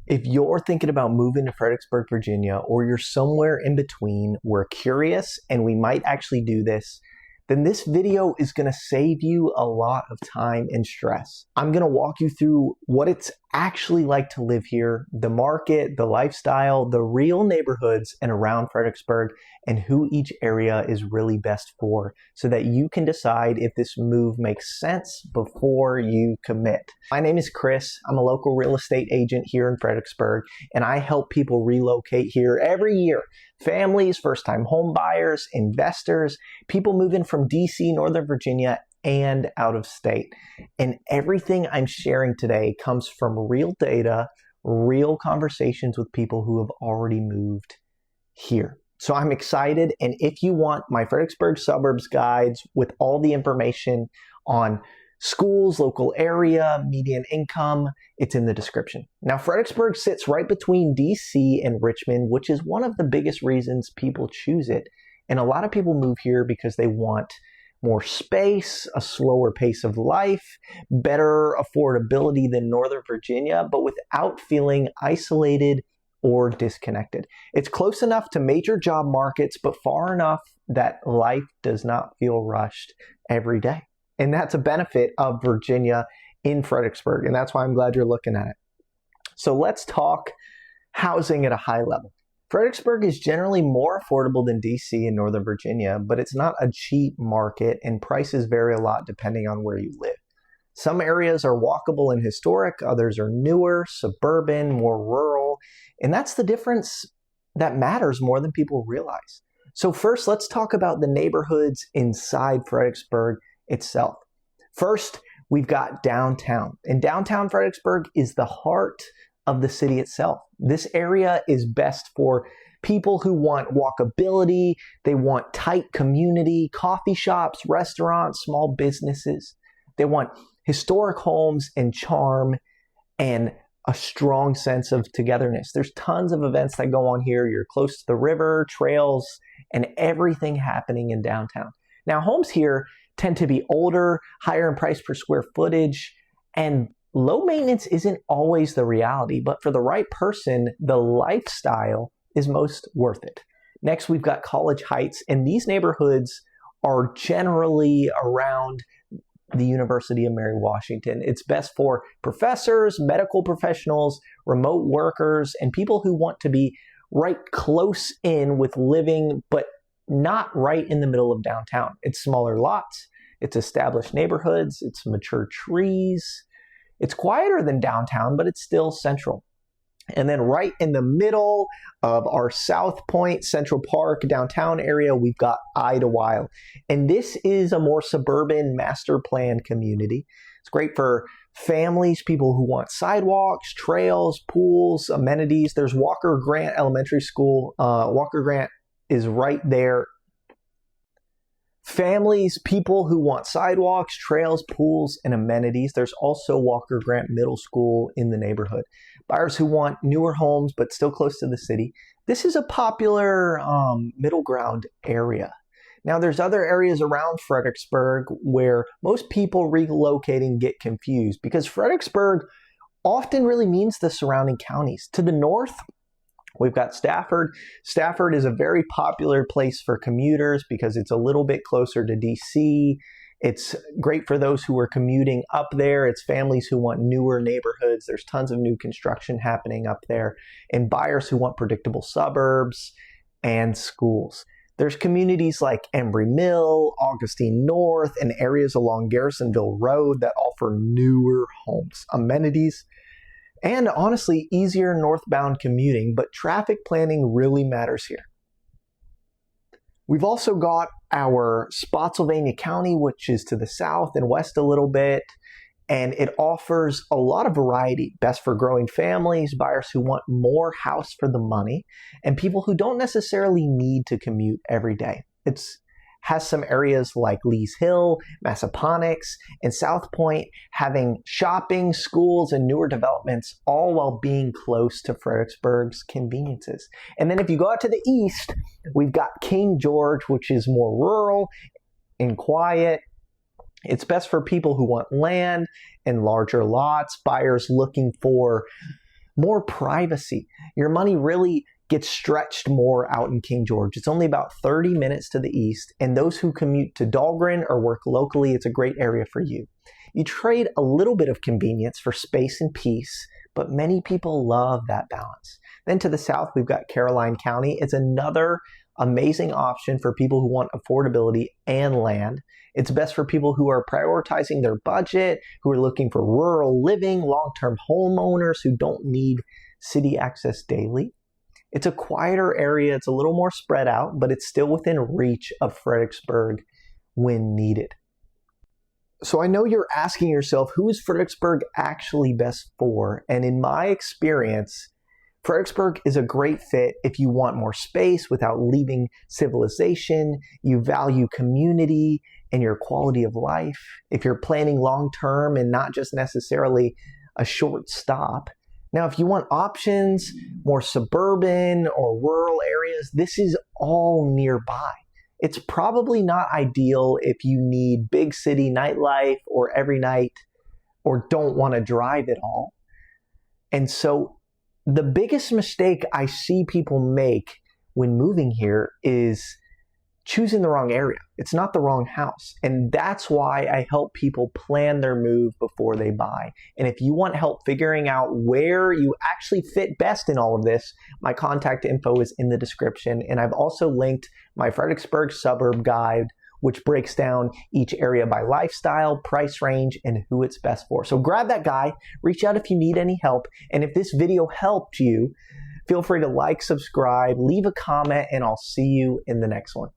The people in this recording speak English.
If you're thinking about moving to Fredericksburg, Virginia, or you're somewhere in between, we're curious and we might actually do this, then this video is going to save you a lot of time and stress. I'm going to walk you through what it's actually like to live here, the market, the lifestyle, the real neighborhoods and around Fredericksburg, and who each area is really best for, so that you can decide if this move makes sense before you commit. My name is Chris. I'm a local real estate agent here in Fredericksburg, and I help people relocate here every year. Families, first-time home buyers, investors, people moving from DC, Northern Virginia, and out of state. And everything I'm sharing today comes from real data, real conversations with people who have already moved here. So I'm excited, and if you want my Fredericksburg suburbs guides with all the information on schools, local area, median income, it's in the description. Now, Fredericksburg sits right between DC and Richmond, which is one of the biggest reasons people choose it. And a lot of people move here because they want more space, a slower pace of life, better affordability than Northern Virginia, but without feeling isolated or disconnected. It's close enough to major job markets, but far enough that life does not feel rushed every day. And that's a benefit of Virginia in Fredericksburg, and that's why I'm glad you're looking at it. So let's talk housing at a high level. Fredericksburg is generally more affordable than DC and Northern Virginia, but it's not a cheap market, and prices vary a lot depending on where you live. Some areas are walkable and historic, others are newer, suburban, more rural, and that's the difference that matters more than people realize. So first, let's talk about the neighborhoods inside Fredericksburg itself. First, we've got downtown. And downtown Fredericksburg is the heart of the city itself. This area is best for people who want walkability, they want tight community, coffee shops, restaurants, small businesses. They want historic homes and charm and a strong sense of togetherness. There's tons of events that go on here. You're close to the river, trails, and everything happening in downtown. Now, homes here tend to be older, higher in price per square footage, and low maintenance isn't always the reality, but for the right person, the lifestyle is most worth it. Next, we've got College Heights, and these neighborhoods are generally around the University of Mary Washington. It's best for professors, medical professionals, remote workers, and people who want to be right close in with living, but not right in the middle of downtown. It's smaller lots, it's established neighborhoods, it's mature trees. It's quieter than downtown, but it's still central. And then right in the middle of our South Point, Central Park, downtown area, we've got Idlewild. And this is a more suburban master plan community. It's great for families, people who want sidewalks, trails, pools, amenities. There's Walker Grant Elementary School. Walker Grant is right there. Families, people who want sidewalks, trails, pools, and amenities. There's also Walker Grant Middle School in the neighborhood. Buyers who want newer homes but still close to the city. This is a popular middle ground area. Now, there's other areas around Fredericksburg where most people relocating get confused because Fredericksburg often really means the surrounding counties. To the north, we've got Stafford. Stafford is a very popular place for commuters because it's a little bit closer to DC. It's great for those who are commuting up there. It's families who want newer neighborhoods. There's tons of new construction happening up there. And buyers who want predictable suburbs and schools. There's communities like Embry Mill, Augustine North, and areas along Garrisonville Road that offer newer homes, amenities, and honestly, easier northbound commuting, but traffic planning really matters here. We've also got our Spotsylvania County, which is to the south and west a little bit, and it offers a lot of variety, best for growing families, buyers who want more house for the money, and people who don't necessarily need to commute every day. It's has some areas like Lee's Hill, Massaponax, and South Point having shopping, schools, and newer developments, all while being close to Fredericksburg's conveniences. And then if you go out to the east, we've got King George, which is more rural and quiet. It's best for people who want land and larger lots, buyers looking for more privacy. Your money really gets stretched more out in King George. It's only about 30 minutes to the east, and those who commute to Dahlgren or work locally, it's a great area for you. You trade a little bit of convenience for space and peace, but many people love that balance. Then to the south, we've got Caroline County. It's another amazing option for people who want affordability and land. It's best for people who are prioritizing their budget, who are looking for rural living, long-term homeowners who don't need city access daily. It's a quieter area. It's a little more spread out, but it's still within reach of Fredericksburg when needed. So I know you're asking yourself, who is Fredericksburg actually best for? And in my experience, Fredericksburg is a great fit if you want more space without leaving civilization, you value community and your quality of life, if you're planning long-term and not just necessarily a short stop. Now, if you want options, more suburban or rural areas, this is all nearby. It's probably not ideal if you need big city nightlife or every night or don't want to drive at all. And so the biggest mistake I see people make when moving here is choosing the wrong area. It's not the wrong house. And that's why I help people plan their move before they buy. And if you want help figuring out where you actually fit best in all of this, my contact info is in the description. And I've also linked my Fredericksburg suburb guide, which breaks down each area by lifestyle, price range, and who it's best for. So grab that guide, reach out if you need any help. And if this video helped you, feel free to like, subscribe, leave a comment, and I'll see you in the next one.